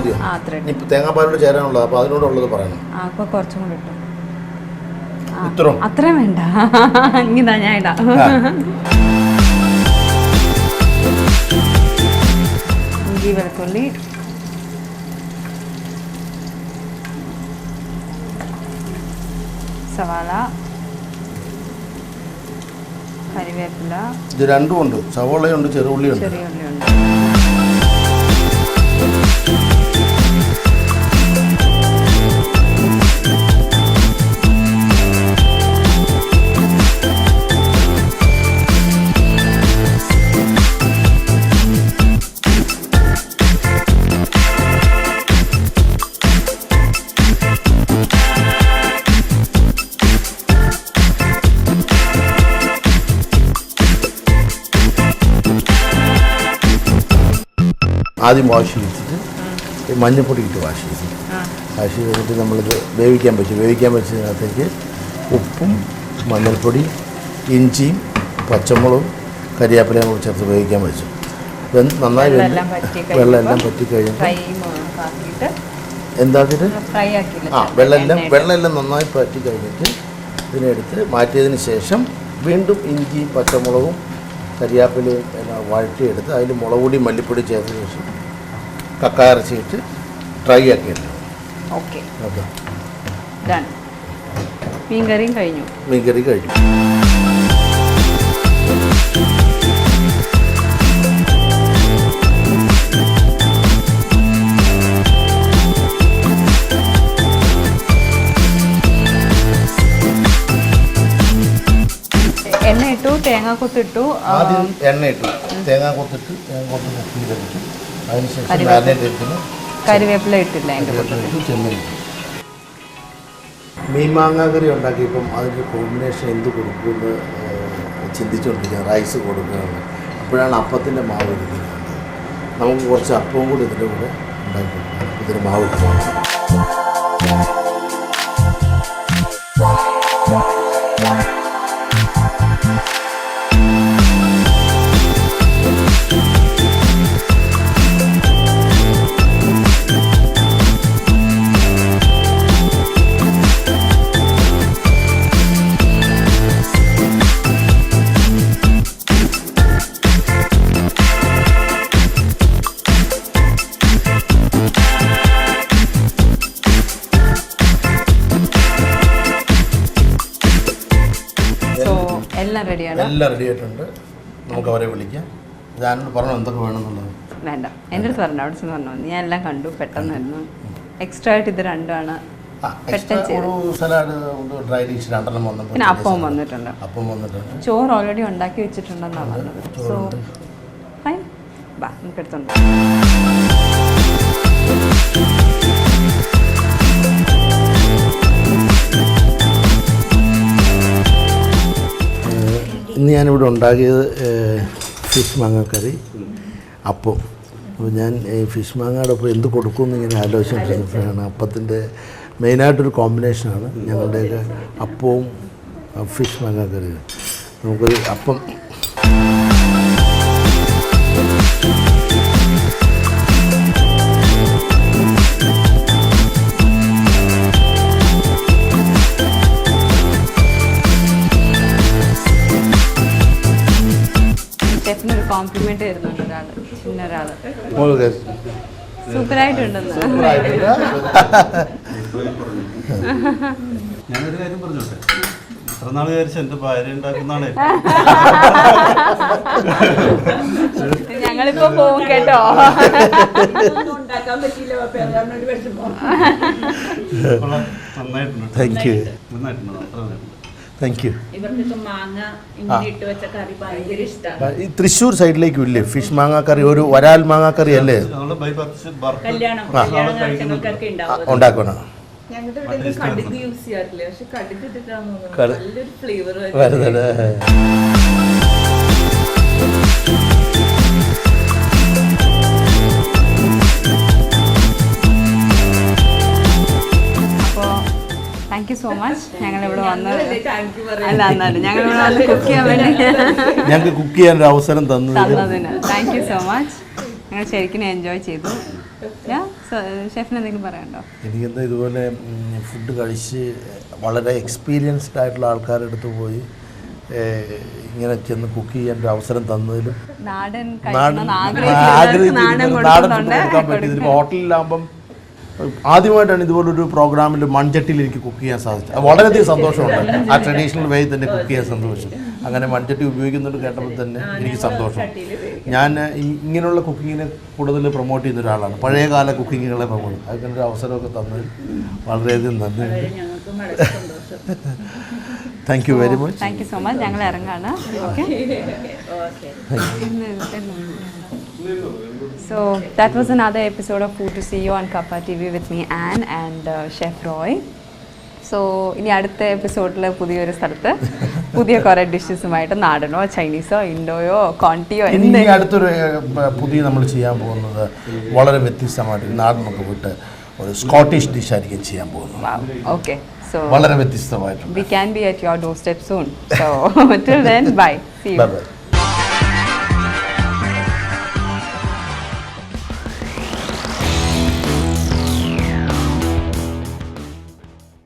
മതിയോ? ഇപ്പം തേങ്ങാപ്പാലോട് ചേരാനുള്ളത്, അപ്പോൾ അതിനോടുള്ളത് പറയണം. അപ്പോൾ കുറച്ചും കൂടെ ഇട്ടോ. ഇത്രയും അത്രയും വേണ്ട, ഇതാ ഞാൻ ഇടാം. ഇഞ്ചി വെളുത്തുള്ളി, സവാള, കറിവേപ്പില. ഇത് രണ്ടും ഉണ്ട്, സവാളയുണ്ട്, ചെറുള്ളിയുണ്ട്. ചെറിയുള്ളിയുണ്ട്. ആദ്യം വാഷ് ചെയ്തിട്ട് മഞ്ഞൾപ്പൊടി ഇട്ട് വാഷ് ചെയ്തിട്ട് നമ്മളിത് വേവിക്കാൻ വെച്ചതിനകത്തേക്ക് ഉപ്പും മഞ്ഞൾപ്പൊടി, ഇഞ്ചിയും പച്ചമുളകും കരിവേപ്പിലയും കൂടി ചേർത്ത് വേവിക്കാൻ വെച്ചു. നന്നായി വെള്ളം എല്ലാം പറ്റി കഴിഞ്ഞിട്ട് എന്താക്കിയിട്ട് വെള്ളം നന്നായി പറ്റി കഴിഞ്ഞിട്ട് ഇതിനെടുത്ത് മാറ്റിയതിന് ശേഷം വീണ്ടും ഇഞ്ചിയും പച്ചമുളകും കരിവേപ്പിലയും എല്ലാം വഴറ്റിയെടുത്ത് അതിൽ മുളക് പൊടി മല്ലിപ്പൊടി ചേർത്ത ശേഷം കക്ക ഇറച്ചിയിട്ട് ട്രൈ ആക്കിയിട്ടുണ്ട്. ഓക്കെ, മീൻകറി കഴിഞ്ഞു. എണ്ണ ഇട്ടു, തേങ്ങാക്കൊത്തിട്ടു. ആദ്യം എണ്ണ ഇട്ടു, തേങ്ങാക്കൊത്തിട്ട് കുക്കിയിലിട്ടു. അതിനുശേഷം കരിവേപ്പില ഇട്ടില്ല. മീൻ മാങ്ങാക്കറി ഉണ്ടാക്കിയപ്പം അതിൻ്റെ കോമ്പിനേഷൻ എന്ത് കൊടുക്കുമെന്ന് ചിന്തിച്ചുകൊണ്ടിരിക്കുക. റൈസ് കൊടുക്കുകയാണ്. അപ്പോഴാണ് അപ്പത്തിൻ്റെ മാവ് ഇരിക്കുന്നത്. നമുക്ക് കുറച്ച് അപ്പവും കൂടി ഇതിൻ്റെ കൂടെ ഉണ്ടാക്കി കൊടുക്കണം. ഇതിന് മാവ് ഇട്ടു. എല്ലാം റെഡി ആയിട്ടുണ്ട്. നമുക്ക് അവരെ വിളിക്കാം. ഞാനോട് പറഞ്ഞു എന്തൊക്കെ വേണമെന്നുള്ളത്. വേണ്ട, എൻ്റെ അടുത്ത് പറഞ്ഞു, അവിടെ ചെന്ന് പറഞ്ഞു. ഞാൻ എല്ലാം കണ്ടു, പെട്ടെന്നായിരുന്നു. എക്സ്ട്രാ ആയിട്ട് ഇത് രണ്ടുമാണ്. പിന്നെ അപ്പം വന്നിട്ടുണ്ട്. ചോറ് ഓൾറെഡി ഉണ്ടാക്കി വെച്ചിട്ടുണ്ടെന്നാണ് പറഞ്ഞത്. സോ ഫൈൻ, ബാ നമുക്ക് എടുത്തോണ്ട്. ഇന്ന് ഞാനിവിടെ ഉണ്ടാക്കിയത് ഫിഷ് മാങ്ങാക്കറി, അപ്പം. അപ്പോൾ ഞാൻ ഈ ഫിഷ് മാങ്ങയുടെ ഒപ്പം എന്ത് കൊടുക്കുമെന്ന് ഇങ്ങനെ ആലോചിച്ചിട്ടിരുന്നപ്പോഴാണ് അപ്പത്തിൻ്റെ മെയിനായിട്ടൊരു കോമ്പിനേഷനാണ് ഞങ്ങളുടെയൊക്കെ അപ്പവും ഫിഷ് മാങ്ങാക്കറിയും. നമുക്കൊരു അപ്പം കോംപ്ലിമെന്റ് തരുന്നുണ്ട് ഒരാള്. സൂപ്പറായിട്ടുണ്ടെന്ന്. ഞാനൊരു കാര്യം പറഞ്ഞോട്ടെ, എത്ര നാൾ വിചാരിച്ചു എന്റെ ഭാര്യ ഉണ്ടാക്കുന്നതാണ്. ഞങ്ങളിപ്പോ പോകും കേട്ടോ. നന്നായിട്ടുണ്ട്. Thank you. ഈ തൃശ്ശൂർ സൈഡിലേക്കും ഇല്ലേ ഫിഷ് മാങ്ങാക്കറി? ഒരു വരാൽ മാങ്ങാക്കറി അല്ലേ ഉണ്ടാക്കണം? Thank you so much. ഞങ്ങളിവിടെ വന്ന് ഞങ്ങളിവിടെ വന്ന് കുക്ക് ചെയ്യാൻ വേണ്ടി ഞങ്ങൾക്ക് കുക്ക് ചെയ്യാൻ ഒരു അവസരം തന്നതിന് താങ്ക് യു സോ മച്ച്. ഞങ്ങൾ ശരിക്കും എൻജോയ് ചെയ്തു. ഷെഫിന് എന്തെങ്കിലും പറയാനുണ്ടോ? എനിക്കെന്താ ഇതുപോലെ ഫുഡ് കഴിച്ച് വളരെ എക്സ്പീരിയൻസ്ഡ് ആയിട്ടുള്ള ആൾക്കാരുടെ അടുത്ത് പോയി ഇങ്ങനെ ചെന്ന് കുക്ക് ചെയ്യാൻ ഒരു അവസരം തന്നതിലും നാടൻ നാടൻ ഫുഡ് കൊടുക്കാൻ പറ്റിയതിലും ഹോട്ടലിലാകുമ്പം ആദ്യമായിട്ടാണ് ഇതുപോലൊരു പ്രോഗ്രാമിൽ മൺചട്ടിയിൽ എനിക്ക് കുക്ക് ചെയ്യാൻ സാധിച്ചത്. അത് വളരെയധികം സന്തോഷമുണ്ട്. ആ ട്രഡീഷണൽ വേയിൽ തന്നെ കുക്ക് ചെയ്യാൻ സന്തോഷം. അങ്ങനെ മൺചട്ടി ഉപയോഗിക്കുന്നുണ്ട് കേട്ടപ്പോൾ തന്നെ എനിക്ക് സന്തോഷം. ഞാൻ ഇങ്ങനെയുള്ള കുക്കിങ്ങിനെ കൂടുതൽ പ്രൊമോട്ട് ചെയ്യുന്ന ഒരാളാണ്, പഴയകാല കുക്കിങ്ങുകളെ പ്രൊമോട്ട്. അങ്ങനെ ഒരു അവസരമൊക്കെ തന്നതിൽ വളരെയധികം നന്ദിയുണ്ട്. Thank you very much. Thank you so much. ഞങ്ങൾ ഇറങ്ങാണ്. So that was another episode of Food to See You on Kappa TV with me Anne and Chef Roy. So ഇനി അടുത്ത എപ്പിസോഡിൽ പുതിയൊരു സ്ഥലത്ത് പുതിയ കുറേ ഡിഷസുമായിട്ട് നാടനോ ചൈനീസോ ഇൻഡോയോ കോണ്ടിയോ എന്തെങ്കിലും അടുത്തൊരു പുതിയ നമ്മൾ ചെയ്യാൻ പോകുന്നത് വളരെ വ്യത്യസ്തമായിട്ട് നാടനൊക്കെ വിട്ട് ഒരു സ്കോട്ടിഷ് ഡിഷായിരിക്കും ചെയ്യാൻ പോകുന്നത്. ഓക്കെ, സോ വളരെ വ്യത്യസ്തമായിട്ട്. We can be at your doorstep soon. So till then, bye. See you. Bye bye.